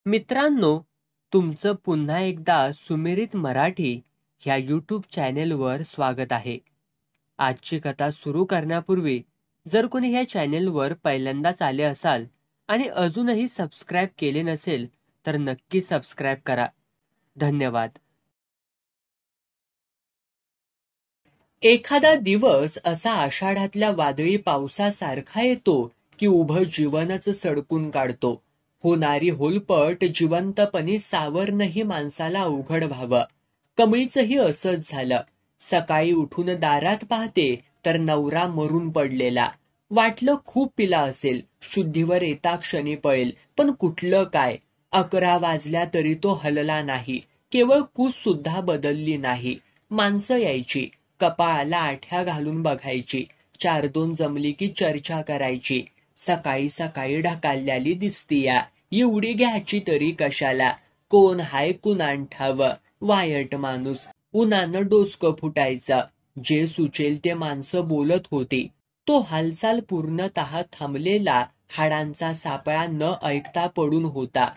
मित्रांनो, तुमचं पुन्हा एकदा सुमिरित मराठी ह्या यूट्यूब चॅनेलवर स्वागत आहे. आजची कथा सुरू करण्यापूर्वी जर कोणी ह्या चॅनेलवर पहिल्यांदाच आले असाल आणि अजूनही सबस्क्राईब केले नसेल तर नक्की सबस्क्राईब करा. धन्यवाद. एखादा दिवस असा आषाढातल्या वादळी पावसासारखा येतो की उभं जीवनच सडकून काढतो. होणारी होलपट जिवंतपणी सावरणंही माणसाला अवघड व्हावं. कमळीचंही असंच झालं. सकाळी उठून दारात पाहते तर नवरा मरून पडलेला. वाटलं खूप पिला असेल, शुद्धीवर येता क्षणी पळेल, पण कुठलं काय. 11 वाजल्या तरी तो हलला नाही. केवळ कूस सुद्धा बदलली नाही. माणसं यायची, कपाळाला आठ्या घालून बघायची, 4-2 जमली की चर्चा करायची. सकाळी सकाळी ढकलल्याली दिसतीया, एवढी घ्यायची तरी कशाला. कोण हाय कुणान ठावं, वायट माणूस. उन्हानं डोसकं फुटायचं. जे सुचेल ते माणसं बोलत होती. तो हालचाल पूर्णतः थांबलेला हाडांचा सापळा न ऐकता पडून होता.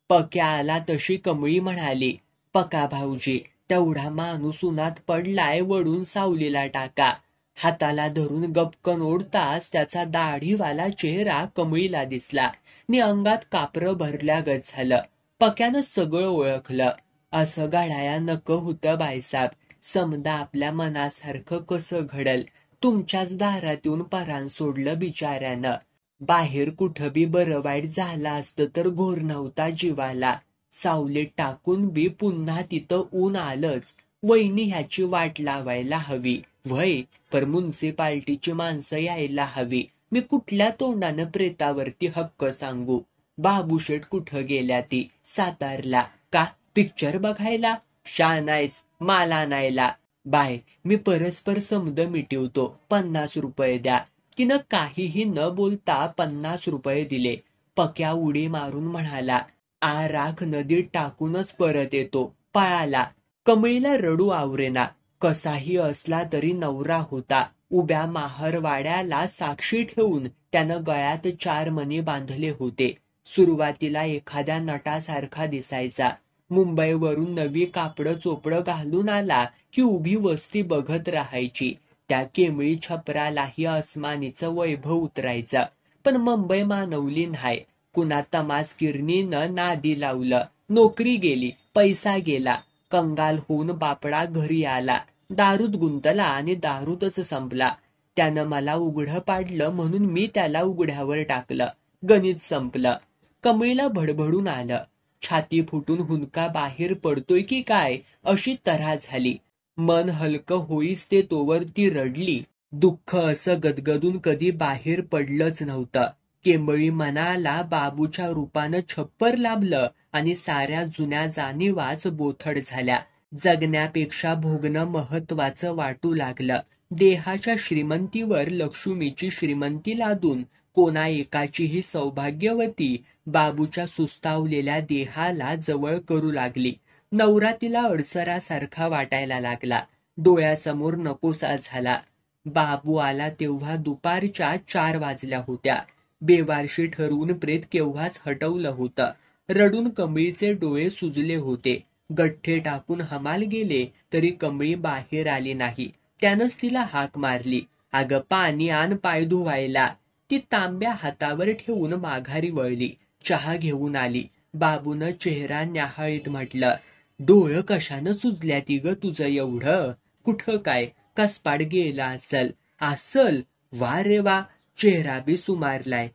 पक्या आला तशी कमळी म्हणाली, पका भाऊजी, तेवढा माणूस उन्हात पडलाय, वडून सावलीला टाका. हाताला धरून गपकन ओढताच त्याचा दाढीवाला चेहरा कमळीला दिसला नि अंगात कापरं भरल्यागत झालं. पक्यानं सगळं ओळखलं. असं घडाया नको होतं बायसाब. समदा आपल्या मनासारखं कसं घडल. तुमच्याच दारात येऊन परान सोडलं बिचाऱ्यानं. बाहेर कुठं बी बरं वाईट झालं असतं तर घोर नव्हता जीवाला. सावलीत टाकून बी पुन्हा तिथं ऊन आलंच. वहिनी ह्याची वाट लावायला हवी. व्हय, पर म्युन्सिपाल्टीची माणसं यायला हवी. मी कुठल्या तोंडानं प्रेतावरती हक्क सांगू. बाबूशेठ कुठं गेल्या ती? सातारला. का पिक्चर बघायला? शानायस माल आणायला. बाय, मी परस्पर समद मिटवतो, 50 रुपये द्या. तिनं काहीही न बोलता 50 रुपये दिले. पक्या उडी मारून म्हणाला, राख नदीत टाकूनच परत येतो. पळाला. कमळीला रडू आवरेना. कसाही असला तरी नवरा होता. उभ्या माहरवाड्याला साक्षी ठेवून त्यानं गळ्यात 4 मणी बांधले होते. सुरुवातीला एखाद्या नटासारखा दिसायचा. मुंबईवरून नवी कापडं चोपडं घालून आला की उभी वस्ती बघत राहायची. त्या केमळी छपरालाही अस्मानीचं वैभव उतरायचं. पण मुंबई मानवली नाही. कुणा तमासगिरणीनं नादी लावलं. नोकरी गेली, पैसा गेला. कंगाल होऊन बापडा घरी आला. दारूत गुंतला आणि दारूतच संपला. त्यानं मला उघडं पाडलं म्हणून मी त्याला उघड्यावर टाकलं. गणित संपलं. कमळीला भडभडून आलं. छाती फुटून हुंदका बाहेर पडतोय की काय अशी तऱ्हा झाली. मन हलकं होईस ते तोवर ती रडली. दुःख असं गदगदून कधी बाहेर पडलंच नव्हतं. केंबळी मनाला बाबूच्या रूपानं छप्पर लाभलं आणि साऱ्या जुन्या जाणीवाच बोथड झाल्या. जगण्यापेक्षा भोगणं महत्वाचं वाटू लागलं. देहाच्या श्रीमंतीवर लक्ष्मीची श्रीमंती लादून कोणा एकाचीही सौभाग्यवती बाबूच्या सुस्तावलेल्या देहाला जवळ करू लागली. नवरा तिला अडसरासारखा वाटायला लागला. डोळ्यासमोर नकोसा झाला. बाबू आला तेव्हा दुपारच्या 4 वाजल्या होत्या. बेवारशी ठरवून प्रेत केव्हाच हटवलं होतं. रडून कमळीचे डोळे सुजले होते. गठ्ठे टाकून हमाल गेले तरी कमळी बाहेर आली नाही. त्यानंच तिला हाक मारली, अगं पाणी आण पाय धुवायला. ती तांब्या हातावर ठेवून माघारी वळली. चहा घेऊन आली. बाबूनं चेहरा न्याहाळीत म्हटलं, डोळं कशानं सुजल्या ती ग तुझं एवढं? कुठं काय कसपाड गेला असल? वा रे वा, चेहरा बी सुमारलाय.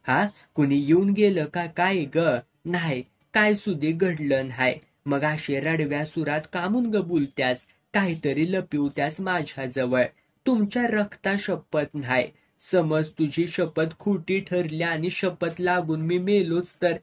कुणी येऊन गेलं का काय ग? नाही, काय सुधी घडलं नाही. मग अशी रडव्या सुरात कामून ग बोलत्यास? काहीतरी लपिवत्यास माझ्याजवळ. तुमच्या रक्ता शपथ नाही. समज तुझी शपथ खोटी ठरली आणि शपथ लागून मी मेलोच तर?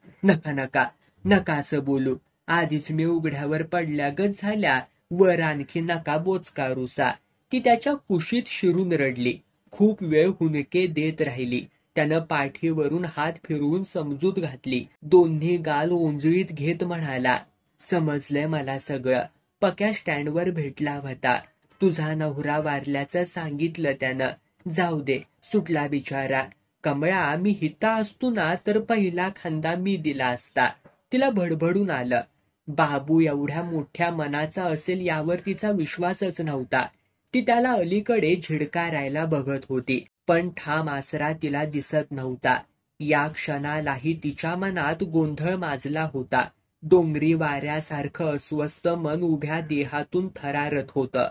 नका असं बोलू. आधीच मी उघड्यावर पडल्यागत झाल्या, वर आणखी नका बोचकारूसा. ती त्याच्या कुशीत शिरून रडली. खूप वेळ हुंदके देत राहिली. त्यानं पाठीवरून हात फिरवून समजूत घातली. दोन्ही गाल ओंजळीत घेत म्हणाला, समजलंय मला सगळं. पक्या स्टँडवर भेटला होता. तुझा नवरा वारल्याचं सांगितलं त्यानं. जाऊ दे, सुटला बिचारा. कमळा, मी हिता असतो ना तर पहिला खांदा मी दिला असता. तिला भडभडून आलं. बाबू एवढ्या मोठ्या मनाचा असेल यावर तिचा विश्वासच नव्हता. ती त्याला अलीकडे झिडकारायला बघत होती, पण ठाम आसरा तिला दिसत नव्हता. या क्षणालाही तिच्या मनात गोंधळ माजला होता. डोंगरी वाऱ्यासारखं अस्वस्थ मन उभ्या देहातून थरारत होतं.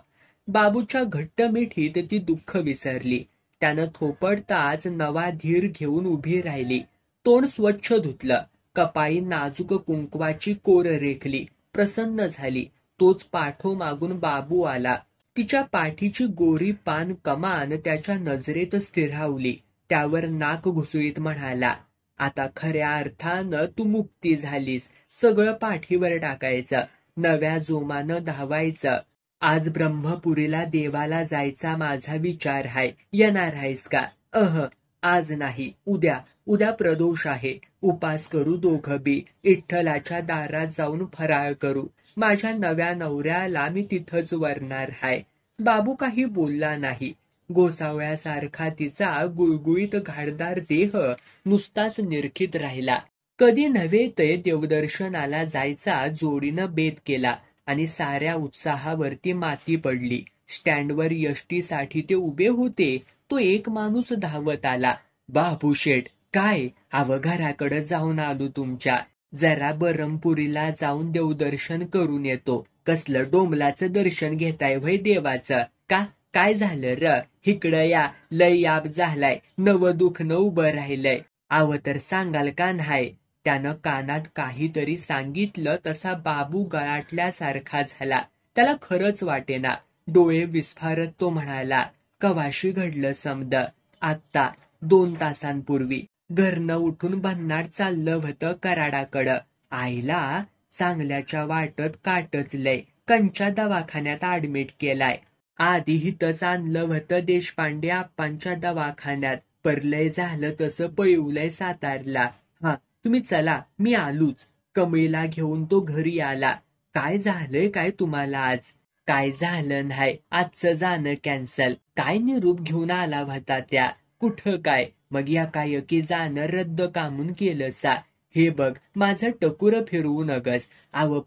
बाबूच्या घट्ट मिठीत ती दुःख विसरली. त्यानं थोपडताच नवा धीर घेऊन उभी राहिली. तोंड स्वच्छ धुतलं. कपाळी नाजूक कुंकवाची कोर रेखली. प्रसन्न झाली. तोच पाठोमागून बाबू आला. तिच्या पाठीची गोरी पान कमान त्याच्या नजरेत स्थिरावली. त्यावर नाक घुसळीत म्हणाला, आता खऱ्या अर्थानं तू मुक्ती झालीस. सगळं पाठीवर टाकायचं. नव्या जोमानं धावायचं. आज ब्रह्मपुरीला देवाला जायचा माझा विचार आहे. येणार आहेस का? आज नाही, उद्या. उद्या प्रदोष आहे. उपास करू दोघं बी. विठ्ठलाच्या दारात जाऊन फराळ करू. माझ्या नव्या नवऱ्याला मी तिथंच वरणार आहे. बाबू काही बोलला नाही. गोसावळ्यासारखा तिचा गुळगुळीत घाडदार देह नुसताच निरखित राहिला. कधी नव्हे ते देवदर्शनाला जायचा जोडीनं बेत केला आणि साऱ्या उत्साहावरती माती पडली. स्टँडवर एसटीसाठी ते उभे होते. तो एक माणूस धावत आला. बाबू शेठ, काय? घराकडे जाऊन आलो तुमच्या. जरा बरमपुरीला जाऊन देवदर्शन करून येतो. कसलं डोंबलाचं दर्शन घेताय व्हय देवाचं? का काय झालं र? इकडं या. लय याप झालाय. नवं दुखणं उभं राहिलंय. तर सांगाल का नाही? त्यानं कानात काहीतरी सांगितलं तसा बाबू गळाटल्यासारखा झाला. त्याला खरंच वाटेना. डोळे विस्फारत तो म्हणाला, कवाशी घडलं समद? आत्ता 2 तासांपूर्वी. घरनं उठून भन्नाट चाललं होतं कराडाकडं. आईला चांगल्याच्या वाटत काटचलंय. कंच्या दवाखान्यात ऍडमिट केलाय. आधी हितच आणलं होतं देशपांडे आप्पांच्या दवाखान्यात. परलय झालं तसं पळवलंय सातारला. तुम्ही चला, मी आलोच. कमळीला घेऊन तो घरी आला. काय झालंय काय तुम्हाला आज? काय झालं नाही. आजचं जाणं कॅन्सल. काय निरूप घेऊन आला होता त्या? कुठं काय? मग एकाएकी जाणं रद्द कामून केलं सा? हे बघ, माझं टकुर फिरवू नगस.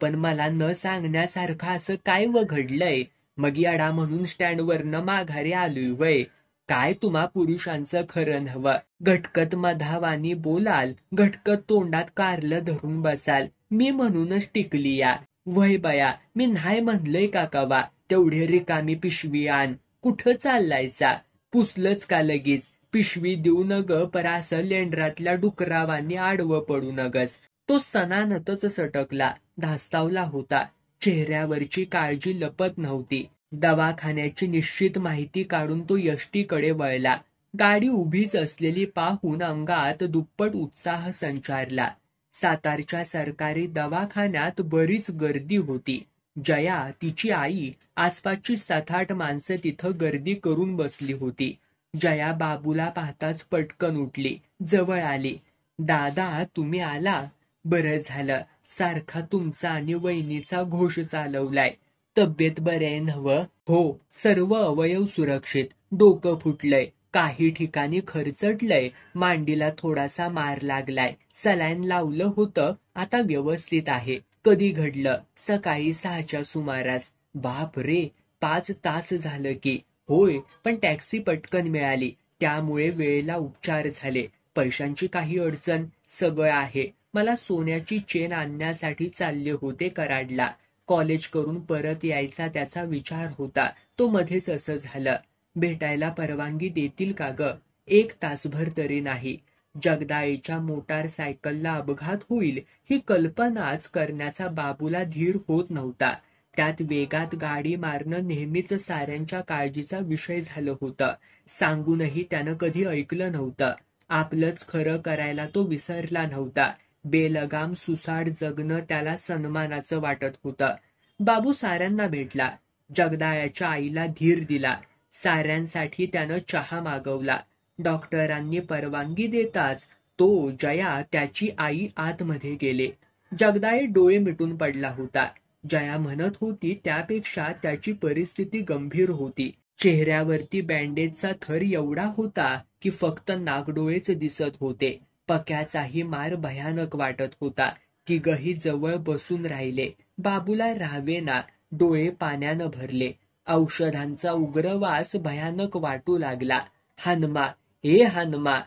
पण मला न सांगण्यासारखं असं काय घडलंय? मग याडा म्हणून स्टँडवरनं माघारी आलोय वय? काय तुम्हा पुरुषांचं खरं नव्हं. घटकत मधावानी बोलाल, घटकत तोंडात कारलं धरून बसाल. मी म्हणूनच टिकली या. वय बया, मी नाही म्हणलंय का कवा? तेवढी रिकामी पिशवी आण. कुठं चाललायचा? पुसलंच का लगीच? पिशवी देऊ नग पर असं लेंडरातल्या डुकरावांनी आडवं पडू नगस. तो सणानतच सटकला. धास्तावला होता. चेहऱ्यावरची काळजी लपत नव्हती. दवाखान्याची निश्चित माहिती काढून तो एसटीकडे वळला. गाडी उभीच असलेली पाहून अंगात दुप्पट उत्साह संचारला. सातारच्या सरकारी दवाखान्यात बरीच गर्दी होती. जया, तिची आई, आसपासची 7-8 माणसं तिथं गर्दी करून बसली होती. जया बाबूला पाहताच पटकन उठली. जवळ आली. दादा, तुम्ही आला? बरं झालं. सारखा तुमचा आणि वहिनीचा घोष चालवलाय. तब्येत बरे आहे नव्हं? हो, सर्व अवयव सुरक्षित. डोकं फुटलंय. काही ठिकाणी खरचटलंय. मांडीला थोडासा मार लागलाय. सलाईन लावलं होतं. आता व्यवस्थित आहे. कधी घडलं? सकाळी 6च्या सुमारास. बाप रे, 5 तास झालं की. होय, पण टॅक्सी पटकन मिळाली. त्यामुळे वेळेला उपचार झाले. पैशांची काही अडचण? सगळं आहे. मला सोन्याची चेन आणण्यासाठी चालले होते कराडला. कॉलेज करून परत यायचा त्याचा विचार होता. तो मध्येच असं झालं. भेटायला परवानगी देतील का ग? 1 तासभर तरी नाही. जगदाळेच्या मोटारसायकलला अपघात होईल ही कल्पनाच करण्याचा बाबूला धीर होत नव्हता. त्यात वेगात गाडी मारणं नेहमीच साऱ्यांच्या काळजीचा विषय झालं होतं. सांगूनही त्यानं कधी ऐकलं नव्हतं. आपलंच खरं करायला तो विसरला नव्हता. बेलगाम सुसाट जगणं त्याला सन्मानाचं वाटत होतं. बाबू साऱ्यांना भेटला. जगदाळ्याच्या आईला धीर दिला. साऱ्यांसाठी त्यानं चहा मागवला. डॉक्टरांनी परवानगी देताच तो, जया, त्याची आई आतमध्ये गेले. जगदाळे डोळे मिटून पडला होता. जया म्हणत होती त्यापेक्षा त्याची परिस्थिती गंभीर होती. चेहऱ्यावरती बँडेजचा थर एवढा होता की फक्त नागडोळेच दिसत होते. पक्याचाही मार भयानक वाटत होता. तिघही जवळ बसून राहिले. बाबूला राहावेना, डोळे पाण्यानं भरले. औषधांचा उग्र वास भयानक वाटू लागला. हनुमा, ए हनुमा.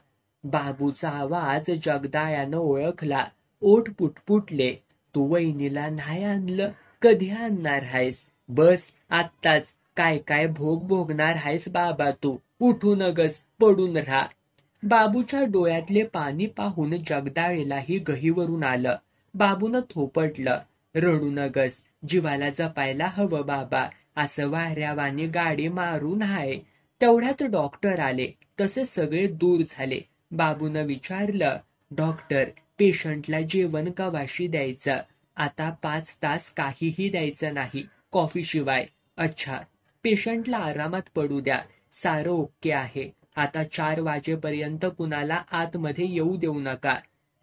बाबूचा आवाज जगदाळ्यानं ओळखला. ओठ पुटपुटले. तू वहिनीला नाही आणलं, कधी आणणार आहेस? बस आत्ताच. काय काय भोग भोगणार आहेस बाबा तू? उठू नगस, पडून राहा. बाबूच्या डोळ्यातले पाणी पाहून जगदाळेलाही गहीवरून आलं. बाबूनं थोपटलं. रडू नगस, जीवाला जपायला हवं बाबा. असं वाऱ्यावानी गाडी मारून हाय. तेवढ्यात डॉक्टर आले. तसे सगळे दूर झाले. बाबूनं विचारलं, डॉक्टर, पेशंटला जेवण कवाशी द्यायचं? आता 5 तास काहीही द्यायचं नाही, कॉफी शिवाय. अच्छा, पेशंटला आरामात पडू द्या. सारं ओके आहे. आता 4 वाजेपर्यंत कुणाला आतमध्ये येऊ देऊ नका.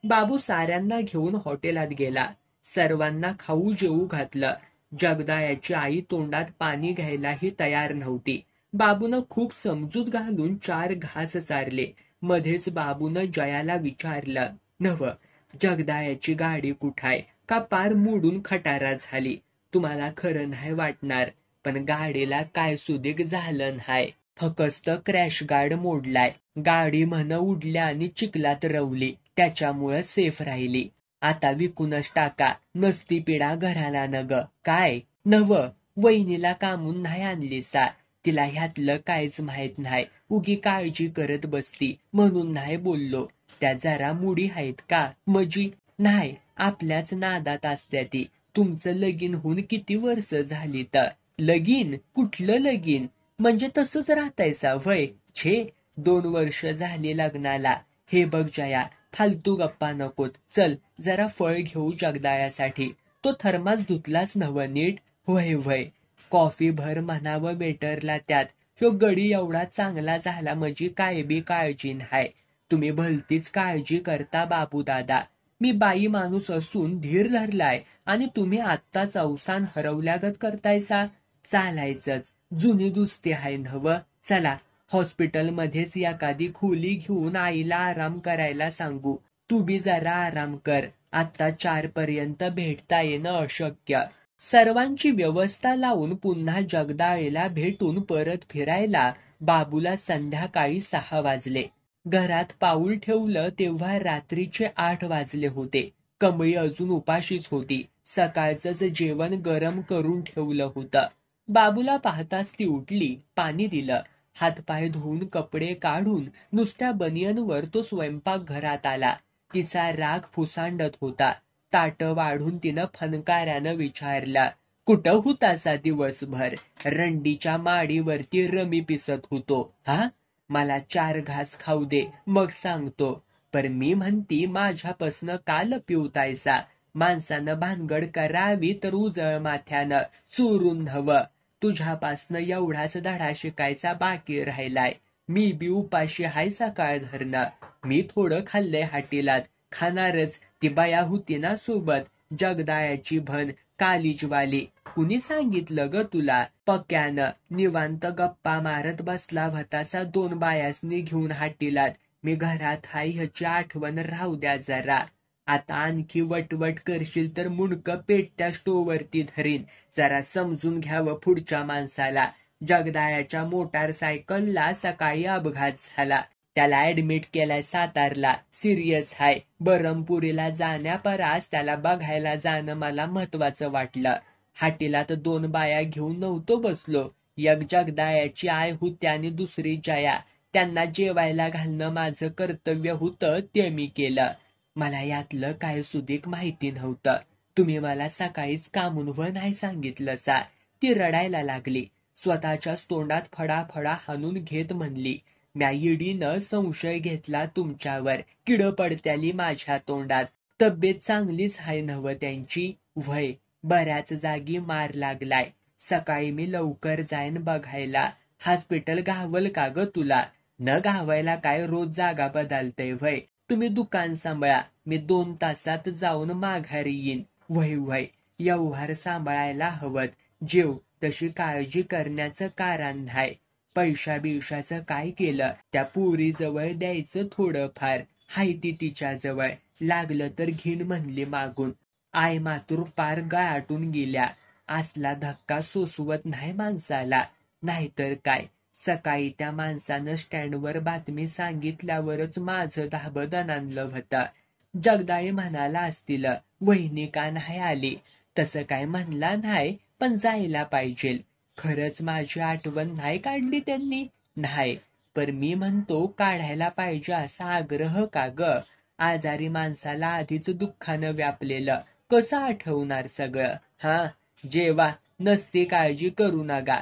बाबू साऱ्यांना घेऊन हॉटेलात गेला. सर्वांना खाऊ जेवू घातलं. जगदाळ्याची आई तोंडात पाणी घ्यायलाही तयार नव्हती. बाबूनं खूप समजूत घालून 4 घास चारले. मध्येच बाबूनं जयाला विचारलं, नव, जगदाळ्याची गाडी कुठाय? का पार मोडून खटारा झाली? तुम्हाला खरं नाही वाटणार, पण गाडीला काय सुधीक झालं नाही. फकस्त क्रॅश गार्ड मोडलाय. गाडी म्हण उडल्या आणि चिखलात रवली, त्याच्यामुळं सेफ राहिली. आता विकूनच टाका, नसती पिढा घराला नग. काय नव, वहिनीला कामून नाही आणलीसा? तिला ह्यातलं काहीच माहित नाही, उगी काळजी करत बसती म्हणून नाही बोललो. त्या जरा मुडी आहेत का? मजी नाही, आपल्याच नादात असत्या ती. तुमचं लगीन होऊन किती वर्ष झाली तर? लगीन? कुठलं लगीन? म्हणजे तसंच राहतायसा वय? छे, 2 वर्ष झाली लग्नाला. हे बघ जया, फालतू गप्पा नकोत. चल जरा फळ घेऊ जगदाळ्यासाठी. तो थर्मास धुतलाच नव नीट? होय होय. कॉफी भर म्हणावं वेटरला त्यात. ह्यो गडी एवढा चांगला झाला म्हणजे काय बी काळजी नाही. तुम्ही भलतीच काळजी करता बाबू दादा. मी बाई माणूस असून धीर धरलाय आणि तुम्ही आत्ताच अवसान हरवल्यागत करतायसा. चालायचंच, जुनी दुसती आहे नव. चला हॉस्पिटलमध्येच एखादी खोली घेऊन आईला आराम करायला सांगू. तू बी जरा आराम कर. आता 4 पर्यंत भेटता येणं अशक्य. सर्वांची व्यवस्था लावून पुन्हा जगदाळेला भेटून परत फिरायला बाबूला संध्याकाळी 6 वाजले. घरात पाऊल ठेवलं तेव्हा रात्रीचे 8 वाजले होते. कमळी अजून उपाशीच होती. सकाळचंच जेवण गरम करून ठेवलं होतं. बाबूला पाहताच ती उठली, पाणी दिलं. हातपाय धुवून कपडे काढून नुसत्या बनियनवर तो स्वयंपाकघरात आला. तिचा राग फुसांडत होता. ताट वाढून तिनं फनकाऱ्यानं विचारला, कुठं होतासा दिवसभर? रंडीच्या माडीवरती रमी पिसत होतो. हा, मला 4 घास खाऊ दे मग सांगतो. पर मी म्हणती माझ्यापासनं का लपिवतायसा? माणसानं भानगड करावी तर उजळ माथ्यानं, चोरून हवं. तुझ्यापासनं एवढाच धडा शिकायचा बाकी राहिलाय. मी बी उपाशी हाय सकाळ धरणं. मी थोडं खाल्लंय हाटीलात, खाणारच. ती बाया होती ना सोबत, जगदाळ्याची भन, कालीजवाली. कुणी सांगितलं ग तुला? पक्यानं निवांत गप्पा मारत बसला होतासा 2 बायासनी घेऊन हाटीलात. मी घरात हाय ह्याची आठवण राहू द्या जरा. आता आणखी वटवट करशील तर मुंडकं पेटत्या स्टोवरती धरीन. जरा समजून घ्यावं पुढच्या माणसाला. जगदाळ्याच्या मोटारसायकलला सकाळी अपघात झाला. त्याला ऍडमिट केलाय सातारला. सिरियस हाय. बरमपुरीला जाण्यापरास त्याला बघायला जाणं मला महत्वाचं वाटलं. हाटीलात 2 बाया घेऊन नव्हतो बसलो. एक जगदाळ्याची आय होती आणि दुसरी जया. त्यांना जेवायला घालणं माझं कर्तव्य होतं, ते मी केलं. मला यातलं काय सुधीक माहिती नव्हतं. तुम्ही मला सकाळीच कामूनव नाही सांगितलं सा. ती रडायला लागली. स्वतःच्याच तोंडात फडाफडा हाणून घेत म्हणली, म्या इडीनं संशय घेतला तुमच्यावर. किड पडत्याली माझ्या तोंडात. तब्येत चांगलीच हाय नव त्यांची? व्हय, बऱ्याच जागी मार लागलाय. सकाळी मी लवकर जाईन बघायला. हॉस्पिटल गावल का ग तुला? न गावायला काय रोज जागा बदलतय व्हय? तुम्ही दुकान सांभाळा, मी 2 तासात जाऊन माघारी येईन. व्हय व्हय, व्यवहार सांभाळायला हवत. जेव, तशी काळजी करण्याचं कारण नाही. पैशा बिशाचं काय केलं? त्या पोरीजवळ द्यायचं थोडंफार. हाय ती तिच्याजवळ. लागलं तर घेईन म्हणली मागून. आई मातूर पार गळाटून गेल्या. असला धक्का सोसवत नाही माणसाला. नाहीतर काय, सकाळी त्या माणसानं स्टँडवर बातमी सांगितल्यावरच माझं धाबदन आणलं होतं. जगदाळे म्हणाला असतील, वहिनी का नाही आली. तसं काय म्हणला नाही, पण जायला पाहिजे. खरंच माझी आठवण नाही काढली त्यांनी? नाही, पण मी म्हणतो काढायला पाहिजे असा आग्रह का ग? आजारी माणसाला आधीच दुःखानं व्यापलेलं कसं आठवणार सगळं? हा, जेवा, नसती काळजी करू नका.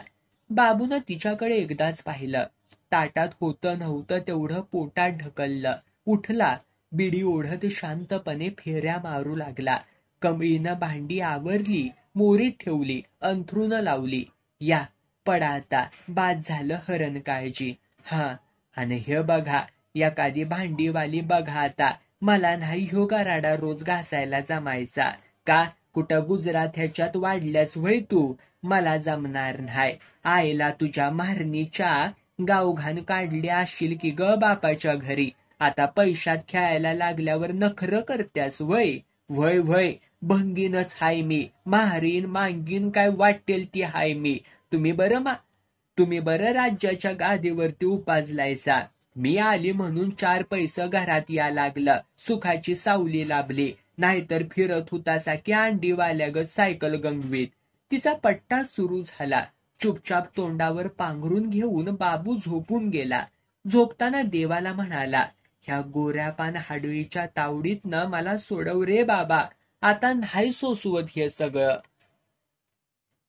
बाबूनं तिच्याकडे एकदाच पाहिलं. ताटात होतं नव्हतं तेवढं पोटात ढकललं. उठला, बिडी ओढत शांतपणे फेऱ्या मारू लागला. कमळीनं भांडी आवरली, मोरीत ठेवली, अंथरुणं लावली. या, पडा आता, बाद झालं हरण काळजी. हा, आणि हे बघा, एखादी भांडीवाली बघा आता. मला नाही ह्यो गराडा रोज घासायला जमायचा. का कुठं गुजरात ह्याच्यात वाढल्यास व्हय तू? मला जमणार नाही. आईला तुझ्या मारणीच्या गावघाण काढली असशील की ग बापाच्या घरी. आता पैशात खेळायला लागल्यावर नखरं करत्यास व्हय? व्हय व्हय, भंगीनच हाय मी. मारीन मांगीन काय वाटेल ती हाय मी. तुम्ही बरं राज्याच्या गादीवरती उपाजलायचा. मी आली म्हणून 4 पैसे घरात या लागलं, सुखाची सावली लाभली. नाहीतर फिरत होतासा की अंडीवाल्यागत सायकल गंगवीत. तिचा पट्टा सुरू झाला. चुपचाप तोंडावर पांघरून घेऊन बाबू झोपून गेला. झोपताना देवाला म्हणाला, ह्या गोऱ्या पान हाडळीच्या तावडीतनं मला सोडव रे बाबा. आता नाही सोसवत हे सगळं.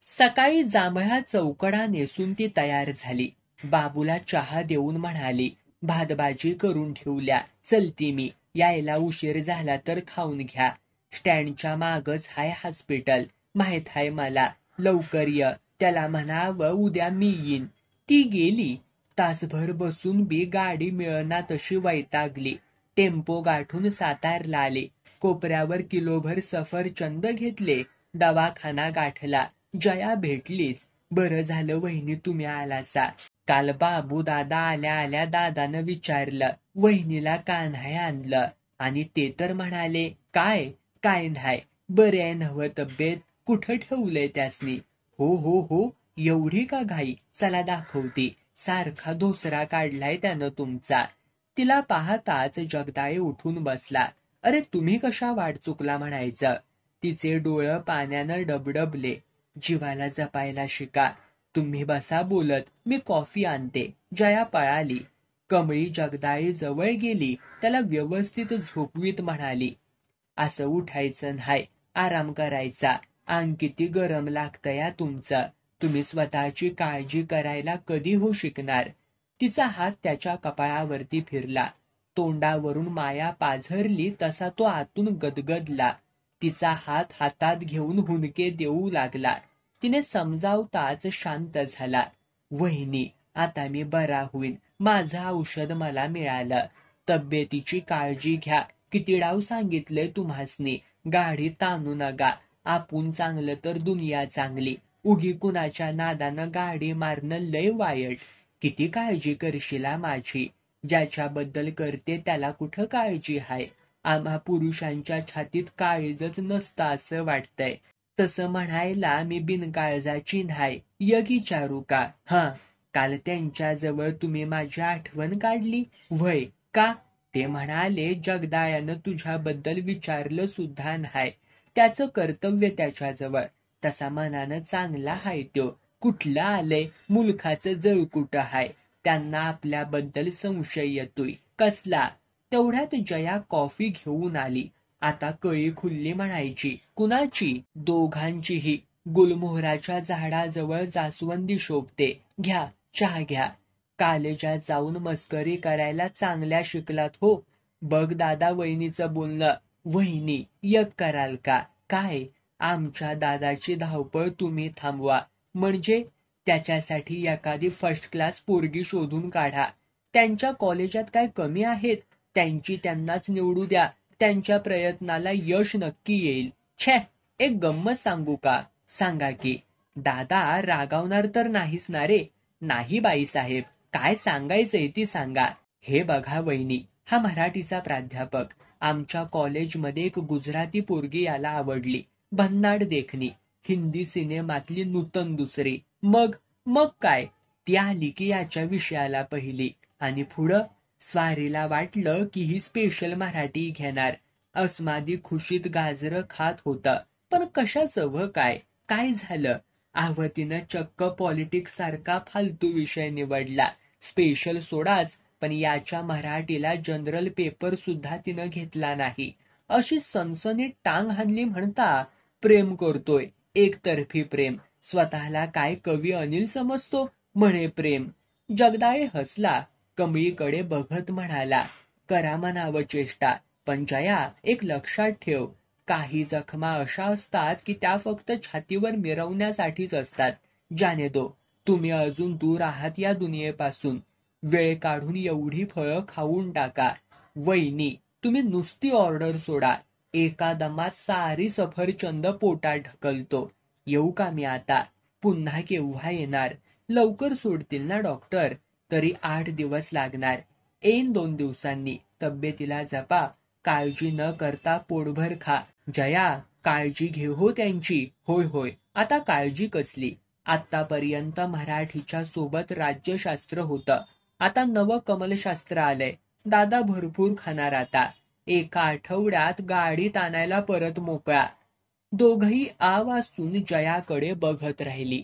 सकाळी जांभळा चौकडा नेसून ती तयार झाली. बाबूला चहा देऊन म्हणाली, भातभाजी करून ठेवल्या, चलती मी. यायला उशीर झाला तर खाऊन घ्या. स्टँडच्या मागच हाय हॉस्पिटल, माहित हाय मला. लवकर य. त्याला म्हणावं उद्या मी येईन. ती गेली. तासभर बसून बी गाडी मिळना तशी वैतागली. टेम्पो गाठून सातारला आले. कोपऱ्यावर किलोभर सफरचंद घेतले. दवाखाना गाठला. जया भेटलीच. बरं झालं वहिनी तुम्ही आलासा. काल बाबू दादा आल्या आल्या दादानं विचारलं, वहिनीला का नाही आणलं? आणि ते तर म्हणाले, काय नाही, बरे आहे नव्ह तब्येत? कुठं ठेवलंय त्यासनी? हो हो हो, एवढी का घाई? चला दाखवते. सारखा धोसरा काढलाय त्यानं तुमचा. तिला पाहताच जगदाळे उठून बसला. अरे तुम्ही कशा वाट चुकला म्हणायचं. तिचे डोळं पाण्यानं डबडबले. जीवाला जपायला शिका. तुम्ही बसा बोलत, मी कॉफी आणते. जया पळाली. कमळी जगदाळे जवळ गेली. त्याला व्यवस्थित झोपवीत म्हणाली, असं उठायचं नाही, आराम करायचा. अंग किती गरम लागतं या तुमचं. तुम्ही स्वतःची काळजी करायला कधी हो शिकणार? तिचा हात त्याच्या कपाळावरती फिरला. तोंडावरून माया पाझरली तसा तो आतून गदगदला. तिचा हात हातात घेऊन हुंदके देऊ लागला. तिने समजावताच शांत झाला. वहिनी, आता मी बरा होईन. माझं औषध मला मिळालं. तब्येतीची काळजी घ्या. किती डाव सांगितलंय तुम्हासनी. गाडी ताणू नका. आपण चांगलं तर दुनिया चांगली. उगी कुणाच्या नादानं गाडी मारणं लय वाईट. किती काळजी करशिला माझी. ज्याच्याबद्दल करते त्याला कुठं काळजी हाय. आम्हा पुरुषांच्या छातीत काळीजच नसतं असं वाटतंय. तसं म्हणायला मी बिनकाळजाची नाही. यग विचारू का? हा, काल त्यांच्याजवळ तुम्ही माझी आठवण काढली व्हय का? ते म्हणाले जगदाळ्यानं तुझ्याबद्दल विचारलं सुद्धा नाही. त्याचं कर्तव्य त्याच्याजवळ. तसा मनानं चांगला हाय त्यो. कुठलं आलंय मुलखाचं जळकुट हाय. त्यांना आपल्याबद्दल संशय येतोय. कसला? तेवढ्यात जया कॉफी घेऊन आली. आता कळी खुल्ली म्हणायची. कुणाची? दोघांचीही. गुलमोहराच्या झाडाजवळ जास्वंदी शोभते. घ्या, चहा घ्या. कॉलेजात जाऊन मस्करी करायला चांगल्या शिकलात हो. बघ दादा वहिनीचं बोलणं. वहिनी, यग कराल का? काय? आमच्या दादाची धावपळ तुम्ही थांबवा. म्हणजे? त्याच्यासाठी एखादी फर्स्ट क्लास पोरगी शोधून काढा. त्यांच्या कॉलेजात काय कमी आहेत? त्यांची त्यांनाच निवडू द्या. त्यांच्या प्रयत्नाला यश नक्की येईल. छे, एक गंमत सांगू का? सांगा की. दादा रागावणार तर नाहीस ना रे? नाही बाईसाहेब, काय सांगायचंय ती सांगा. हे बघा वहिनी, हा मराठीचा प्राध्यापक. आमच्या कॉलेजमध्ये एक गुजराती पोरगी याला आवडली. भन्नाट देखणी, हिंदी सिनेमातली नूतन दुसरी. मग मग काय, ती आली की याच्या विषयाला पहिली. आणि पुढं स्वारीला वाटलं की ही स्पेशल मराठी घेणार. अस्मादी खुशीत गाजरं खात होता. पण कशाचं व काय, काय झालं? आवतीनं चक्क पॉलिटिक्स सारखा फालतू विषय निवडला. स्पेशल सोडाच, पण याच्या मराठीला जनरल पेपर सुद्धा तिनं घेतला नाही. अशी सनसनीत टांग हाणली म्हणता. प्रेम करतोय, एकतर्फी प्रेम. स्वतःला काय कवी अनिल समजतो, म्हणे प्रेम. जगदाळे हसला, कमळीकडे बघत म्हणाला, करा म्हणावं चेष्टा, पण जया एक लक्षात ठेव, काही जखमा अशा असतात की त्या फक्त छातीवर मिरवण्यासाठीच असतात. जाने दो, तुम्ही अजून दूर आहात या दुनियेपासून. वेळ काढून एवढी फळं खाऊन टाका. वहिनी, तुम्ही नुसती ऑर्डर सोडा, एका दमात सारी सफरचंद पोटात ढकलतो. येऊ का मी आता? पुन्हा केव्हा येणार? लवकर सोडतील ना डॉक्टर? तरी 8 दिवस लागणार. येईन 2 दिवसांनी. तब्येतीला जपा, काळजी न करता पोटभर खा. जया, काळजी घे हो त्यांची. होय होय, आता काळजी कसली? आतापर्यंत मराठीच्या सोबत राज्यशास्त्र होतं, आता नवं कमलशास्त्र आलंय. दादा भरपूर खाणार आता. एका आठवड्यात गाडीत आणायला परत मोकळा. दोघही आ वासून जयाकडे बघत राहिली.